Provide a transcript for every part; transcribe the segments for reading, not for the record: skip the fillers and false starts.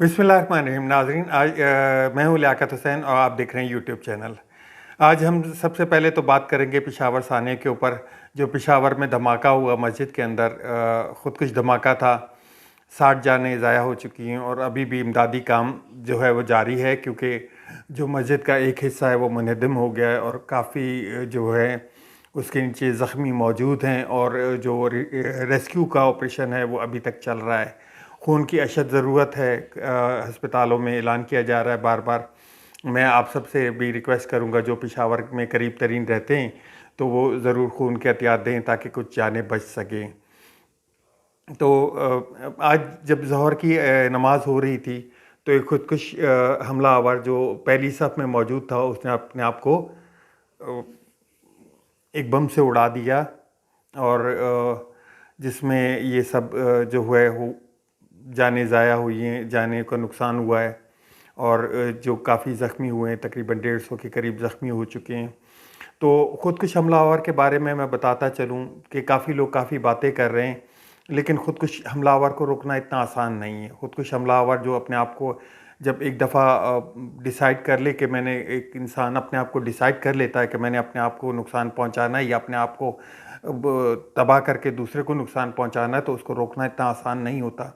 बिस्मिल्लाहिर्रहमानिर्रहीम नाज़रीन। आज मैं हूँ लियाकत हुसैन और आप देख रहे हैं यूट्यूब चैनल। आज हम सबसे पहले तो बात करेंगे पेशावर साने के ऊपर। जो पेशावर में धमाका हुआ मस्जिद के अंदर, ख़ुदकुश धमाका था। 60 जानें ज़ाया हो चुकी हैं और अभी भी इमदादी काम जो है वो जारी है, क्योंकि जो मस्जिद का एक हिस्सा है वो मुनहदम हो गया है और काफ़ी जो है उसके नीचे ज़ख्मी मौजूद हैं, और जो रेस्क्यू का ऑपरेशन है वो अभी तक चल रहा है। खून की अशद ज़रूरत है, हस्पतालों में ऐलान किया जा रहा है बार बार। मैं आप सबसे भी रिक्वेस्ट करूंगा, जो पेशावर में करीब तरीन रहते हैं तो वो ज़रूर खून के एहतियात दें ताकि कुछ जानें बच सकें। तो आज जब ज़ोहर की नमाज हो रही थी तो एक खुदकुश हमला आवर जो पहली सफ़ में मौजूद था, उसने अपने आप को एक बम से उड़ा दिया, और जिसमें ये सब जो हुआ है वो जानें ज़ाया हुई हैं, जाने का नुकसान हुआ है, और जो काफ़ी ज़ख्मी हुए हैं, तकरीबन 150 के करीब ज़ख्मी हो चुके हैं। तो ख़ुदकुश हमलावर के बारे में मैं बताता चलूँ कि काफ़ी लोग काफ़ी बातें कर रहे हैं, लेकिन ख़ुदकुश हमलावर को रोकना इतना आसान नहीं है। ख़ुदकुश हमलावर जो अपने आप को जब एक दफ़ा डिसाइड कर ले कि मैंने, एक इंसान अपने आप को डिसाइड कर लेता है कि मैंने अपने आप को नुकसान पहुंचाना है या अपने आप को तबाह करके दूसरे को नुकसान पहुंचाना है, तो उसको रोकना इतना आसान नहीं होता।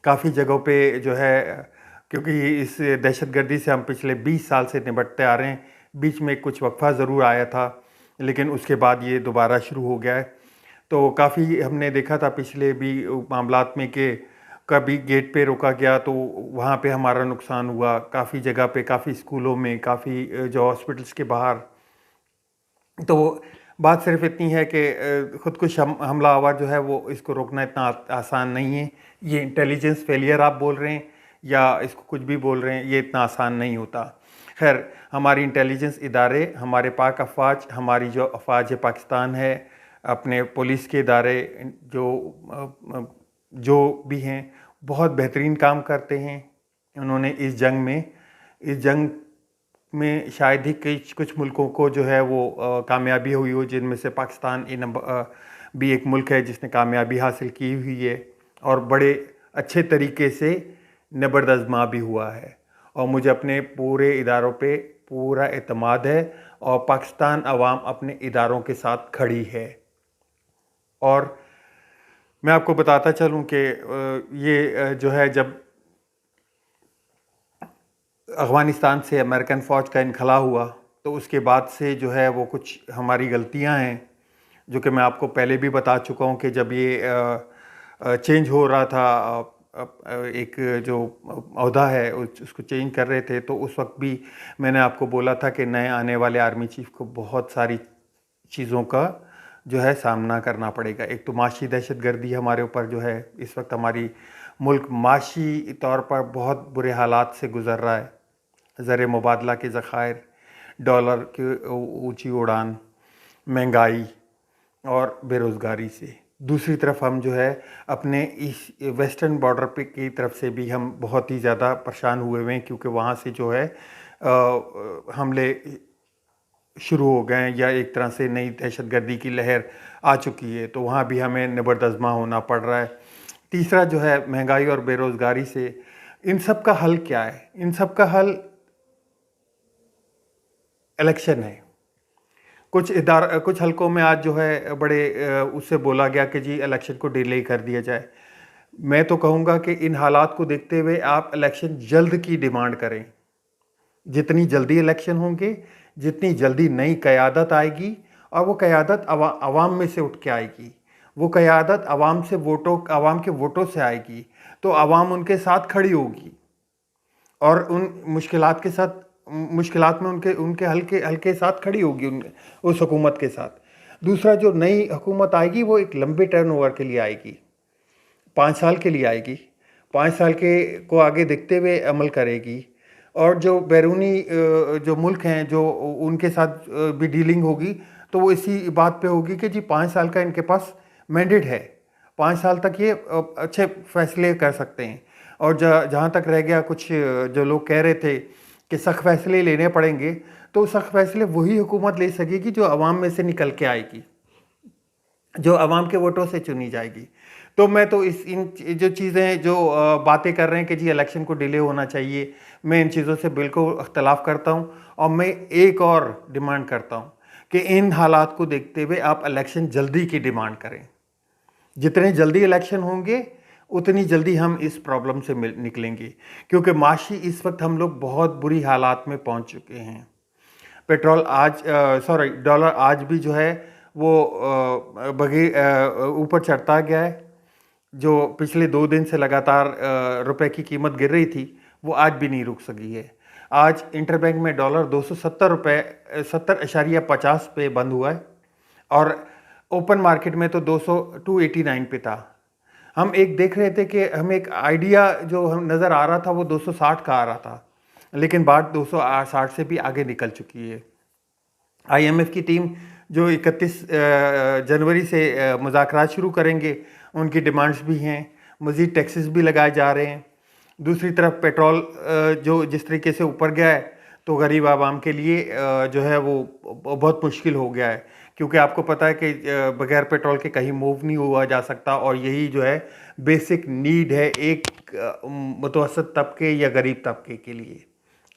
काफ़ी जगहों पे जो है, क्योंकि इस दहशतगर्दी से हम पिछले 20 साल से निपटते आ रहे हैं। बीच में कुछ वक्फा ज़रूर आया था, लेकिन उसके बाद ये दोबारा शुरू हो गया है। तो काफ़ी हमने देखा था पिछले भी मामलात में कि कभी गेट पे रोका गया तो वहाँ पे हमारा नुकसान हुआ, काफ़ी जगह पे, काफ़ी स्कूलों में, काफ़ी जो हॉस्पिटल्स के बाहर। तो बात सिर्फ इतनी है कि ख़ुदकुश हमलावर जो है वो, इसको रोकना इतना आसान नहीं है। ये इंटेलिजेंस फेलियर आप बोल रहे हैं या इसको कुछ भी बोल रहे हैं, ये इतना आसान नहीं होता। खैर, हमारी इंटेलिजेंस इदारे, हमारे पाक अफवाज, हमारी जो अफवाज पाकिस्तान है, अपने पुलिस के इदारे जो भी हैं, बहुत बेहतरीन काम करते हैं। उन्होंने इस जंग में शायद ही कुछ मुल्कों को जो है वो कामयाबी हुई हो, जिनमें से पाकिस्तान भी एक मुल्क है जिसने कामयाबी हासिल की हुई है, और बड़े अच्छे तरीके से नबर्द-आज़मा भी हुआ है। और मुझे अपने पूरे इदारों पे पूरा एतमाद है, और पाकिस्तान अवाम अपने इदारों के साथ खड़ी है। और मैं आपको बताता चलूँ कि ये जो है, जब अफ़गानिस्तान से अमेरिकन फ़ौज का इनखला हुआ तो उसके बाद से जो है वो कुछ हमारी गलतियां हैं, जो कि मैं आपको पहले भी बता चुका हूं कि जब ये चेंज हो रहा था, एक जो ओहदा है उसको चेंज कर रहे थे, तो उस वक्त भी मैंने आपको बोला था कि नए आने वाले आर्मी चीफ को बहुत सारी चीज़ों का जो है सामना करना पड़ेगा। एक तो माशी दहशतगर्दी हमारे ऊपर जो है, इस वक्त हमारी मुल्क माशी तौर पर बहुत बुरे हालात से गुज़र रहा है। ज़र मुबादला के ज़खायर, डॉलर की ऊंची उड़ान, महंगाई और बेरोज़गारी से। दूसरी तरफ हम जो है अपने इस वेस्टर्न बॉर्डर पे की तरफ से भी हम बहुत ही ज़्यादा परेशान हुए हैं, क्योंकि वहाँ से जो है हमले शुरू हो गए हैं, या एक तरह से नई दहशतगर्दी की लहर आ चुकी है, तो वहाँ भी हमें नबर्द-आज़मा होना पड़ रहा है। तीसरा जो है महंगाई और बेरोज़गारी से। इन सब का हल क्या है? इन सब का हल इलेक्शन है। कुछ हलकों में आज जो है बड़े उससे बोला गया कि जी इलेक्शन को डिले कर दिया जाए। मैं तो कहूँगा कि इन हालात को देखते हुए आप इलेक्शन जल्द की डिमांड करें। जितनी जल्दी इलेक्शन होंगे, जितनी जल्दी नई क़यादत आएगी, और वो क़यादत अवाम में से उठ के आएगी, वो क़यादत अवाम के वोटों से आएगी, तो अवाम उनके साथ खड़ी होगी और उन मुश्किलात में उनके हल के साथ खड़ी होगी, उस हुकूमत के साथ। दूसरा, जो नई हुकूमत आएगी वो एक लंबे टर्नओवर के लिए आएगी, 5 साल के लिए आएगी। 5 साल के को आगे देखते हुए अमल करेगी, और जो बैरूनी जो मुल्क हैं, जो उनके साथ भी डीलिंग होगी, तो वो इसी बात पे होगी कि जी 5 साल का इनके पास मैंडेट है, 5 साल तक ये अच्छे फैसले कर सकते हैं। और जहाँ तक रह गया, कुछ जो लोग कह रहे थे कि सख्त फैसले लेने पड़ेंगे, तो सख्त फैसले वही हुकूमत ले सकेगी जो अवाम में से निकल के आएगी, जो अवाम के वोटों से चुनी जाएगी। तो मैं तो इन जो चीज़ें जो बातें कर रहे हैं कि जी इलेक्शन को डिले होना चाहिए, मैं इन चीज़ों से बिल्कुल इख्तलाफ करता हूँ। और मैं एक और डिमांड करता हूँ कि इन हालात को देखते हुए आप इलेक्शन जल्दी की डिमांड करें। जितने जल्दी इलेक्शन होंगे उतनी जल्दी हम इस प्रॉब्लम से निकलेंगे, क्योंकि माशी इस वक्त हम लोग बहुत बुरी हालात में पहुंच चुके हैं। पेट्रोल आज डॉलर आज भी जो है वो ऊपर चढ़ता गया है। जो पिछले 2 दिन से लगातार रुपए की कीमत गिर रही थी वो आज भी नहीं रुक सकी है। आज इंटरबैंक में डॉलर 270 रुपये 70.50 पे बंद हुआ है और ओपन मार्केट में तो 289 पे था। हम एक देख रहे थे कि हमें एक आइडिया जो हम नज़र आ रहा था वो 260 का आ रहा था, लेकिन बात 260 से भी आगे निकल चुकी है। IMF की टीम जो 31 जनवरी से मुज़ाकरात शुरू करेंगे, उनकी डिमांड्स भी हैं, मज़ीद टैक्सेस भी लगाए जा रहे हैं। दूसरी तरफ पेट्रोल जो जिस तरीके से ऊपर गया है तो गरीब आवाम के लिए जो है वो बहुत मुश्किल हो गया है, क्योंकि आपको पता है कि बगैर पेट्रोल के कहीं मूव नहीं हुआ जा सकता और यही जो है बेसिक नीड है एक मुतवसत तबके या गरीब तबके के लिए,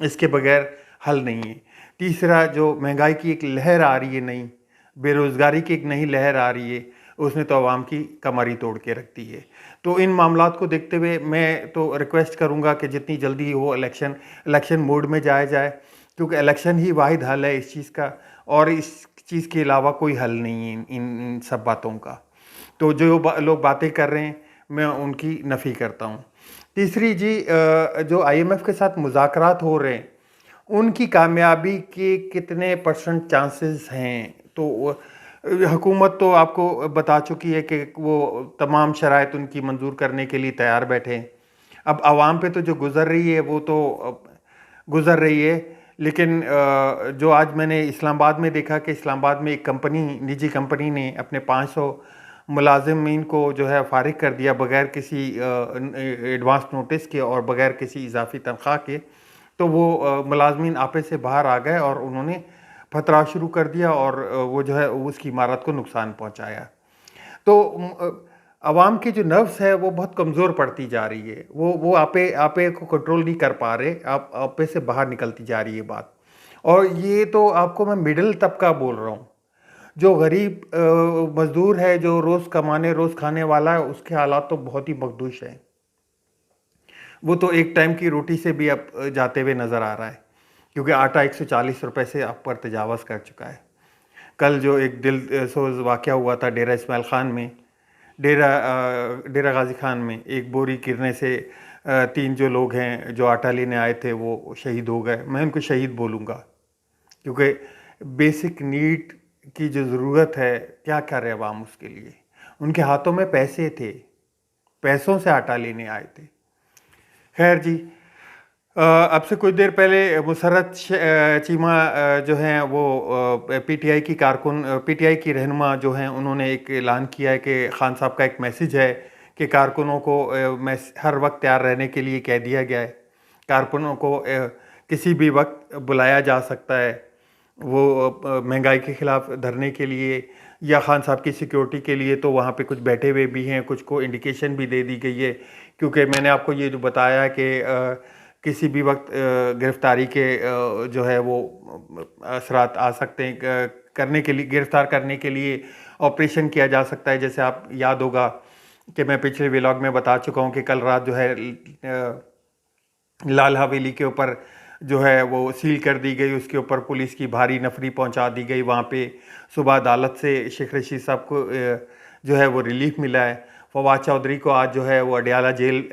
इसके बगैर हल नहीं है। तीसरा, जो महंगाई की एक लहर आ रही है, नई बेरोज़गारी की एक नई लहर आ रही है, उसने तो आवाम की कमर ही तोड़ के रख दी है। तो इन मामलात को देखते हुए मैं तो रिक्वेस्ट करूंगा कि जितनी जल्दी हो इलेक्शन मोड में जाया जाए, क्योंकि इलेक्शन ही वाहिद हल है इस चीज़ का, और इस चीज़ के अलावा कोई हल नहीं है इन सब बातों का। तो जो लोग बातें कर रहे हैं मैं उनकी नफ़ी करता हूँ। तीसरी जी, जो IMF के साथ मुज़ाकरात हो रहे हैं उनकी कामयाबी के कितने % चांसेस हैं? तो हुकूमत तो आपको बता चुकी है कि वो तमाम शराइत उनकी मंजूर करने के लिए तैयार बैठे हैं। अब आवाम पे तो जो गुज़र रही है वो तो गुज़र रही है, लेकिन जो आज मैंने इस्लामाबाद में देखा कि इस्लामाबाद में एक निजी कंपनी ने अपने 500 मुलाजिमीन को जो है फारिग कर दिया बगैर किसी एडवांस नोटिस के और बगैर किसी इजाफी तनख्वाह के। तो वो मुलाजमीन आपे से बाहर आ गए और उन्होंने फतरा शुरू कर दिया और वो जो है उसकी इमारत को नुकसान पहुंचाया। तो आवाम के जो नर्व्स है वो बहुत कमज़ोर पड़ती जा रही है, वो आपे को कंट्रोल नहीं कर पा रहे, आपे से बाहर निकलती जा रही है बात। और ये तो आपको मैं मिडिल तबका बोल रहा हूँ, जो गरीब मजदूर है, जो रोज़ कमाने रोज़ खाने वाला है, उसके हालात तो बहुत ही मखदूश हैं। वो तो एक टाइम की रोटी से भी अब जाते हुए नज़र आ रहा है, क्योंकि आटा 140 रुपये से आप पर तजावज़ कर चुका है। कल जो एक दिल सोज वाक़या हुआ था डेरा इस्माइल ख़ान में, डेरा गाज़ी ख़ान में, एक बोरी गिरने से 3 जो लोग हैं जो आटा लेने आए थे वो शहीद हो गए। मैं उनको शहीद बोलूँगा, क्योंकि बेसिक नीड की जो ज़रूरत है क्या कर रहे अवाम उसके लिए? उनके हाथों में पैसे थे, पैसों से आटा लेने आए थे। खैर जी, अब से कुछ देर पहले मुसर्रत चीमा जो हैं वो PTI की कारकुन, PTI की रहनुमा जो हैं, उन्होंने एक ऐलान किया है कि खान साहब का एक मैसेज है कि कारकुनों को हर वक्त तैयार रहने के लिए कह दिया गया है। कारकुनों को किसी भी वक्त बुलाया जा सकता है, वो महंगाई के ख़िलाफ़ धरने के लिए या खान साहब की सिक्योरिटी के लिए। तो वहाँ पे कुछ बैठे हुए भी हैं, कुछ को इंडिकेशन भी दे दी गई है, क्योंकि मैंने आपको ये जो बताया कि किसी भी वक्त गिरफ्तारी के जो है वो असरात आ सकते हैं, करने के लिए गिरफ्तार करने के लिए ऑपरेशन किया जा सकता है। जैसे आप याद होगा कि मैं पिछले व्लॉग में बता चुका हूँ कि कल रात जो है लाल हवेली के ऊपर जो है वो सील कर दी गई, उसके ऊपर पुलिस की भारी नफरी पहुंचा दी गई। वहाँ पे सुबह अदालत से शेख रशीद साहब को जो है वो रिलीफ मिला है। फवाद चौधरी को आज जो है वो अडियाला जेल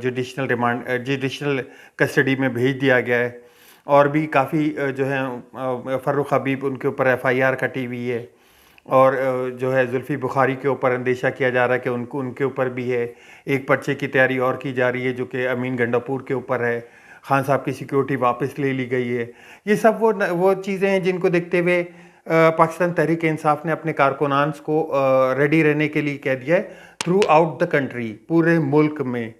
जुडिशनल कस्टडी में भेज दिया गया है। और भी काफ़ी जो है फ़र्रुख हबीब, उनके ऊपर FIR कटी हुई है। और जो है जुल्फ़ी बुखारी के ऊपर अंदेशा किया जा रहा है कि उनके ऊपर भी है। एक पर्चे की तैयारी और की जा रही है जो कि अमीन गंडापुर के ऊपर है। खान साहब की सिक्योरिटी वापस ले ली गई है। ये सब वो चीज़ें हैं जिनको देखते हुए पाकिस्तान तहरीक इंसाफ ने अपने कारकुनान को रेडी रहने के लिए कह दिया है थ्रू आउट द कंट्री, पूरे मुल्क में,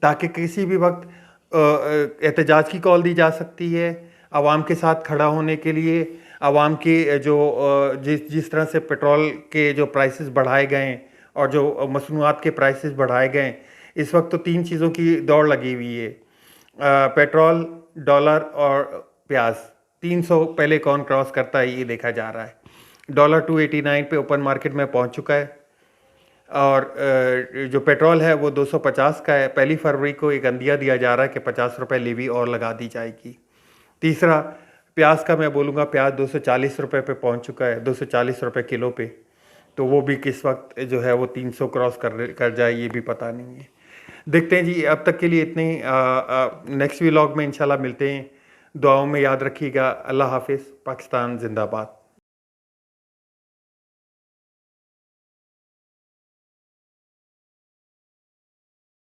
ताकि किसी भी वक्त एहतजाज की कॉल दी जा सकती है आवाम के साथ खड़ा होने के लिए। आवाम की जो जिस तरह से पेट्रोल के जो प्राइसेस बढ़ाए गए हैं और जो मसनूआत के प्राइसेस बढ़ाए गए, इस वक्त तो 3 चीज़ों की दौड़ लगी हुई है, पेट्रोल, डॉलर और प्याज। 300 पहले कौन क्रॉस करता है ये देखा जा रहा है। डॉलर 289 पे ओपन मार्केट में पहुंच चुका है और जो पेट्रोल है वो 250 का है। 1 फरवरी को एक अंदिया दिया जा रहा है कि 50 रुपये लीवी और लगा दी जाएगी। तीसरा, प्याज का मैं बोलूँगा, प्याज 240 रुपये पे पहुंच चुका है, 240 रुपये किलो पे। तो वो भी किस वक्त जो है वो 300 क्रॉस कर जाए ये भी पता नहीं है। देखते हैं जी। अब तक के लिए इतने ही। नेक्स्ट व्लॉग में इंशाल्लाह मिलते हैं। दुआओं में याद रखिएगा। अल्लाह हाफिज़। पाकिस्तान जिंदाबाद।